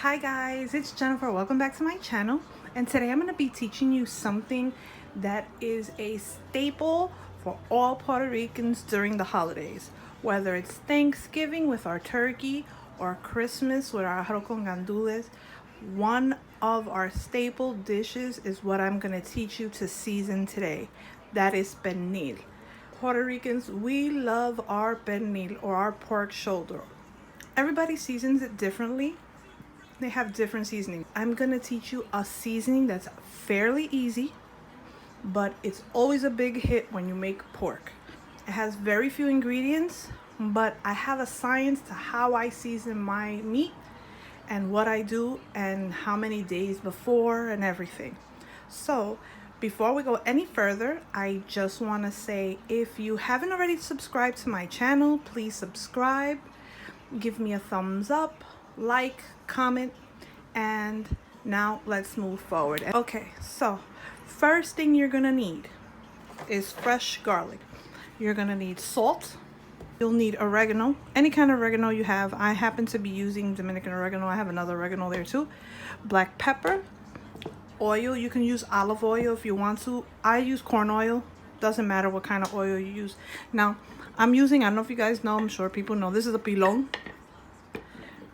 Hi guys, it's Jennifer. Welcome back to my channel. And today I'm going to be teaching you something that is a staple for all Puerto Ricans during the holidays. Whether it's Thanksgiving with our turkey or Christmas with our arroz con gandules, one of our staple dishes is what I'm going to teach you to season today. That is pernil. Puerto Ricans, we love our pernil or our pork shoulder. Everybody seasons it differently. They have different seasoning. I'm gonna teach you a seasoning that's fairly easy, but it's always a big hit when you make pork. It has very few ingredients, but I have a science to how I season my meat and what I do and how many days before and everything. So before we go any further, I just want to say, if you haven't already subscribed to my channel, please subscribe, give me a thumbs up, like, comment, and now let's move forward. Okay, so first thing you're gonna need is fresh garlic. You're gonna need salt. You'll need oregano, any kind of oregano you have. I happen to be using Dominican oregano. I have another oregano there too. Black pepper, oil. You can use olive oil if you want to. I use corn oil. Doesn't matter what kind of oil you use. Now I'm using, I don't know if you guys know, I'm sure people know, this is a pilon.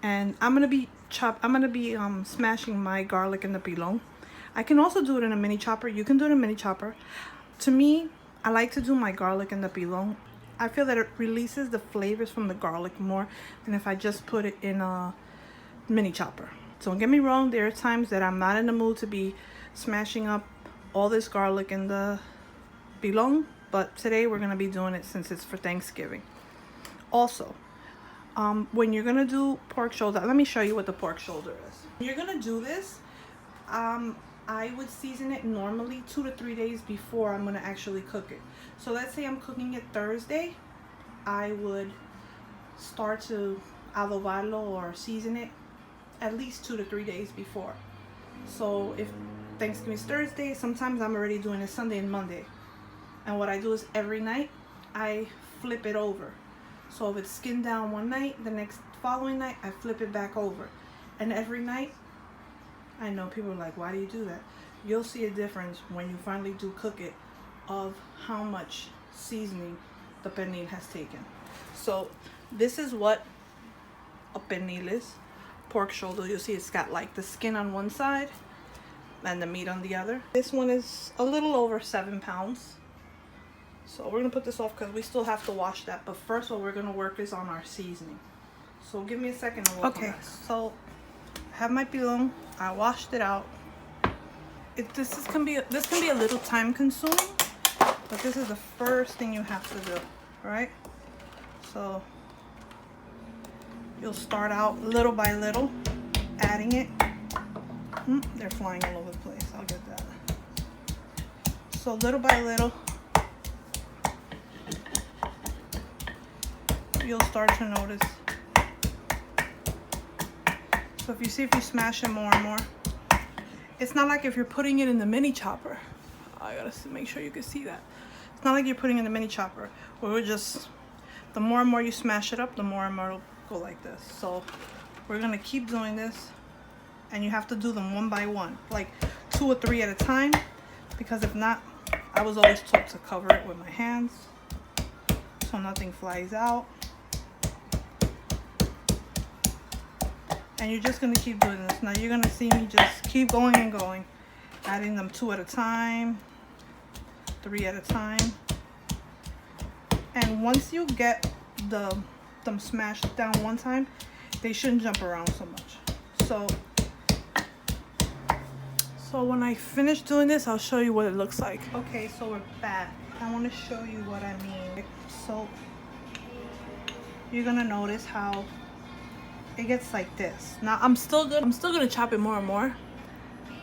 And I'm gonna be smashing my garlic in the pilon. I can also do it in a mini chopper. You can do it in a mini chopper. To me, I like to do my garlic in the pilon. I feel that it releases the flavors from the garlic more than if I just put it in a mini chopper. So don't get me wrong, there are times that I'm not in the mood to be smashing up all this garlic in the pilon, but today we're gonna be doing it since it's for Thanksgiving. Also, when you're gonna do pork shoulder, let me show you what the pork shoulder is. When you're gonna do this, I would season it normally 2 to 3 days before I'm gonna actually cook it. So let's say I'm cooking it Thursday, I would start to adobarlo or season it at least 2 to 3 days before. So if Thanksgiving is Thursday, sometimes I'm already doing it Sunday and Monday. And what I do is every night I flip it over. So if it's skinned down one night, the next following night I flip it back over. And every night, I know people are like, why do you do that? You'll see a difference when you finally do cook it of how much seasoning the pernil has taken. So this is what a pernil is. Pork shoulder, you'll see it's got like the skin on one side and the meat on the other. This one is a little over 7 pounds. So we're gonna put this off because we still have to wash that. But first, what we're gonna work is on our seasoning. So give me a second and we'll come back. So I have my pilon. I washed it out. This can be a little time consuming, but this is the first thing you have to do, right? So you'll start out little by little, adding it. They're flying all over the place. I'll get that. So little by little, you'll start to notice. So if you smash it more and more, it's not like if you're putting it in the mini chopper. I gotta make sure you can see that. It's not like you're putting it in the mini chopper where we're just, the more and more you smash it up, the more and more it'll go like this. So we're gonna keep doing this, and you have to do them one by one, like 2 or 3 at a time, because if not, I was always taught to cover it with my hands so nothing flies out. And you're just gonna keep doing this. Now you're gonna see me just keep going and going, adding them 2 at a time, 3 at a time. And once you get them smashed down one time, they shouldn't jump around so much. So when I finish doing this, I'll show you what it looks like. Okay, so we're back. I want to show you what I mean. So you're gonna notice how it gets like this. Now I'm still gonna chop it more and more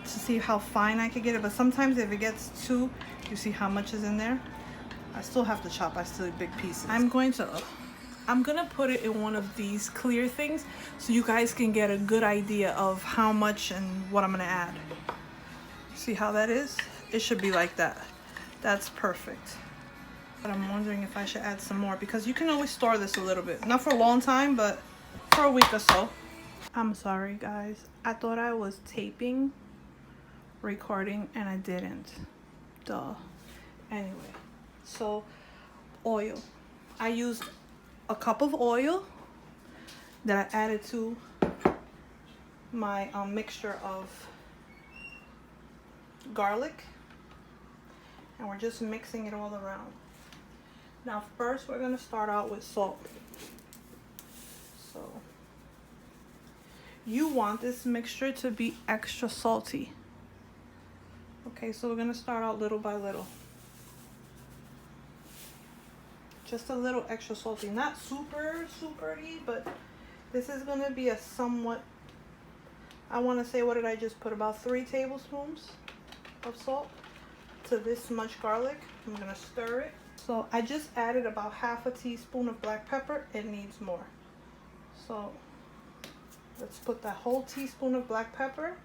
to see how fine I can get it, but sometimes if it gets too, you see how much is in there, I still have to chop. I still have big pieces. I'm gonna put it in one of these clear things so you guys can get a good idea of how much and what I'm gonna add. See how that is? It should be like that. That's perfect. But I'm wondering if I should add some more, because you can always store this a little bit, not for a long time, but for a week or so. I'm sorry guys, I thought I was taping, recording, and I didn't. Duh. Anyway, so oil. I used a cup of oil that I added to my mixture of garlic, and we're just mixing it all around. Now first we're going to start out with salt. So you want this mixture to be extra salty. Okay, so we're going to start out little by little. Just a little extra salty, not super-y, but this is going to be a somewhat, I want to say, what did I just put, about 3 tablespoons of salt to this much garlic. I'm going to stir it. So I just added about half a teaspoon of black pepper. It needs more. So let's put that whole teaspoon of black pepper.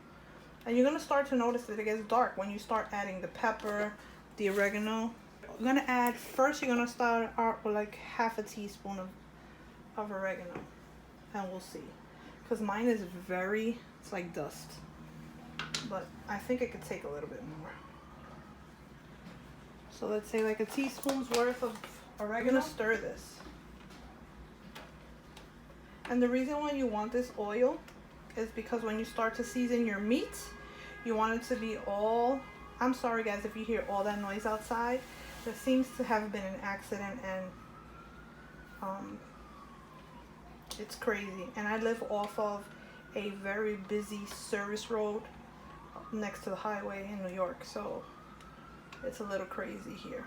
And you're going to start to notice that it gets dark when you start adding the pepper, the oregano. I'm going to add, first you're going to start out with like half a teaspoon of oregano. And we'll see. Because mine is it's like dust. But I think it could take a little bit more. So let's say like a teaspoon's worth of oregano. I'm going to stir this. And the reason why you want this oil is because when you start to season your meats, you want it to be all, I'm sorry guys if you hear all that noise outside. There seems to have been an accident and it's crazy. And I live off of a very busy service road next to the highway in New York, so it's a little crazy here.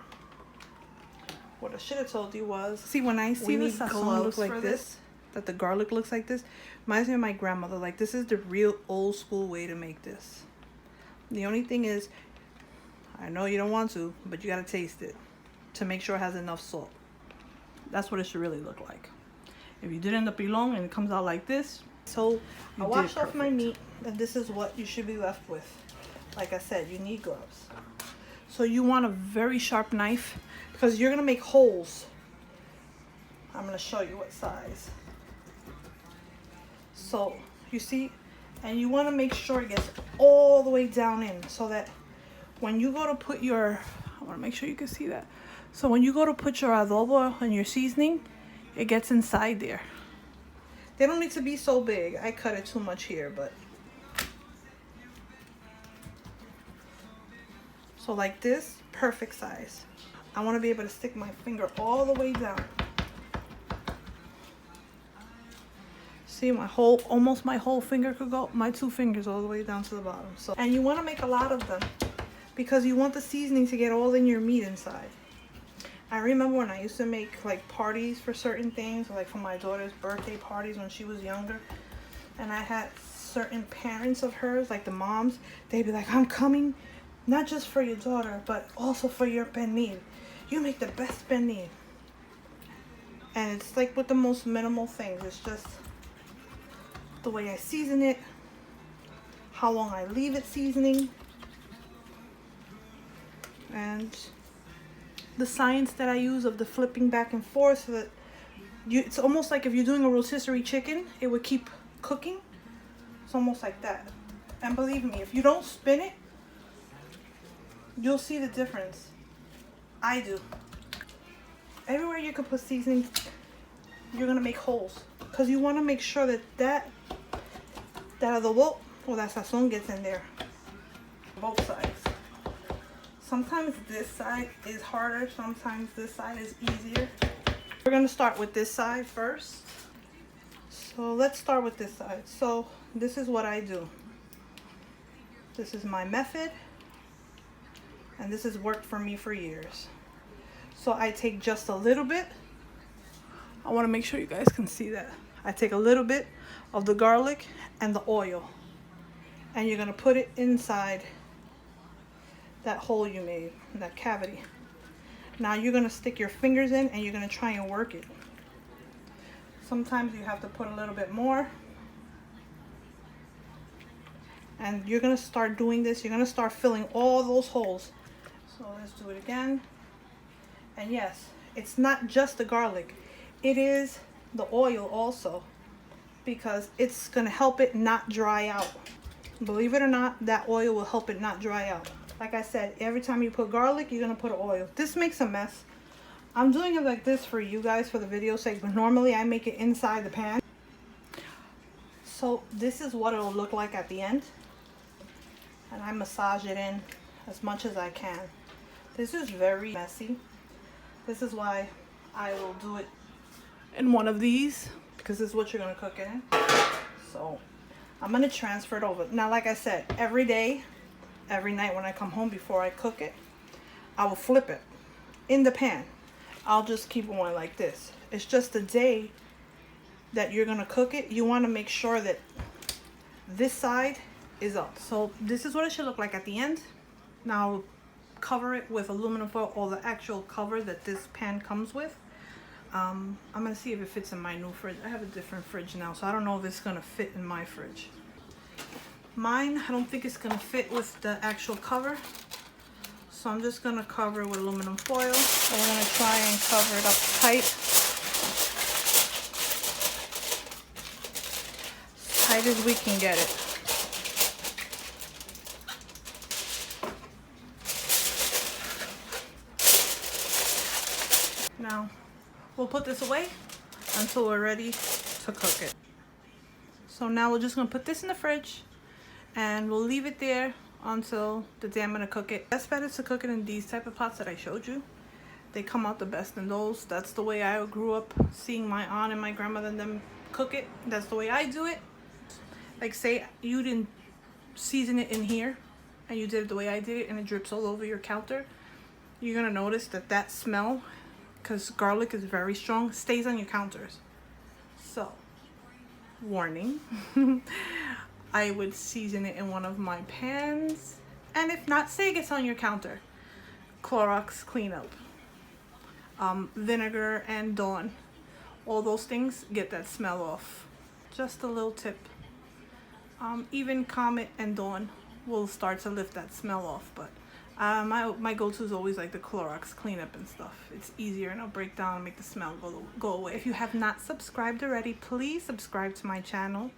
What I should have told you was, see, when I see the sazon look like this, that the garlic looks like this, reminds me of my grandmother. Like, this is the real old school way to make this. The only thing is, I know you don't want to, but you gotta taste it to make sure it has enough salt. That's what it should really look like. If you didn't the pilon and it comes out like this, so I washed off my meat, and this is what you should be left with. Like I said, you need gloves. So you want a very sharp knife because you're gonna make holes. I'm gonna show you what size. So you see, and you want to make sure it gets all the way down in, so that when you go to put your, I want to make sure you can see that. So when you go to put your adobo and your seasoning, it gets inside there. They don't need to be so big. I cut it too much here, but so like this, perfect size. I want to be able to stick my finger all the way down. See, almost my whole finger could go, my 2 fingers all the way down to the bottom. So, and you want to make a lot of them because you want the seasoning to get all in your meat inside. I remember when I used to make like parties for certain things, like for my daughter's birthday parties when she was younger, and I had certain parents of hers, like the moms, they'd be like, I'm coming not just for your daughter, but also for your pernil. You make the best pernil. And it's like with the most minimal things. It's just the way I season it, how long I leave it seasoning, and the science that I use of the flipping back and forth, so that it's almost like if you're doing a rotisserie chicken, it would keep cooking. It's almost like that. And believe me, if you don't spin it, you'll see the difference. I do. Everywhere you can put seasoning, you're gonna make holes, because you want to make sure that adobo or that sazon gets in there. Both sides. Sometimes this side is harder, sometimes this side is easier. We're gonna start with this side first. So let's start with this side. So this is what I do. This is my method, and this has worked for me for years. So I take just a little bit. I want to make sure you guys can see that. I take a little bit of the garlic and the oil, and you're gonna put it inside that hole you made, that cavity. Now you're gonna stick your fingers in and you're gonna try and work it. Sometimes you have to put a little bit more. And you're gonna start doing this. You're gonna start filling all those holes. So let's do it again. And yes, it's not just the garlic. It is the oil also. because it's gonna help it not dry out. Believe it or not, that oil will help it not dry out. Like I said, every time you put garlic, you're gonna put oil. This makes a mess. I'm doing it like this for you guys for the video sake, but normally I make it inside the pan. So this is what it'll look like at the end. And I massage it in as much as I can. This is very messy. This is why I will do it in one of these, because this is what you're gonna cook it in. So I'm gonna transfer it over. Now, like I said, every day, every night when I come home before I cook it, I will flip it in the pan. I'll just keep going like this. It's just the day that you're gonna cook it, you wanna make sure that this side is up. So this is what it should look like at the end. Now cover it with aluminum foil, or the actual cover that this pan comes with. I'm gonna see if it fits in my new fridge. I have a different fridge now, so I don't know if it's gonna fit in my fridge. Mine, I don't think it's gonna fit with the actual cover. So I'm just gonna cover it with aluminum foil. So we're gonna try and cover it up tight. As tight as we can get it. Now, we'll put this away until we're ready to cook it. So now we're just gonna put this in the fridge and we'll leave it there until the day I'm gonna cook it. Best bet is to cook it in these type of pots that I showed you. They come out the best in those. That's the way I grew up seeing my aunt and my grandmother and them cook it. That's the way I do it. Like, say you didn't season it in here and you did it the way I did it and it drips all over your counter, you're gonna notice that that smell, because garlic is very strong, stays on your counters. So, warning. I would season it in one of my pans, and if not, say it gets on your counter. Clorox cleanup, vinegar and Dawn, all those things get that smell off. Just a little tip. Even Comet and Dawn will start to lift that smell off, but my go-to is always like the Clorox cleanup and stuff. It's easier and it'll break down and make the smell go away. If you have not subscribed already, please subscribe to my channel.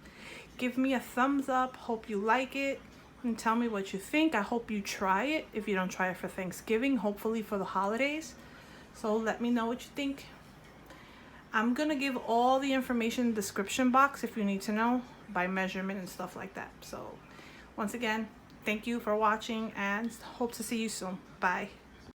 Give me a thumbs up. Hope you like it and tell me what you think. I hope you try it. If you don't try it for Thanksgiving, hopefully for the holidays. So let me know what you think. I'm gonna give all the information in the description box if you need to know, by measurement and stuff like that. So once again, thank you for watching and hope to see you soon. Bye.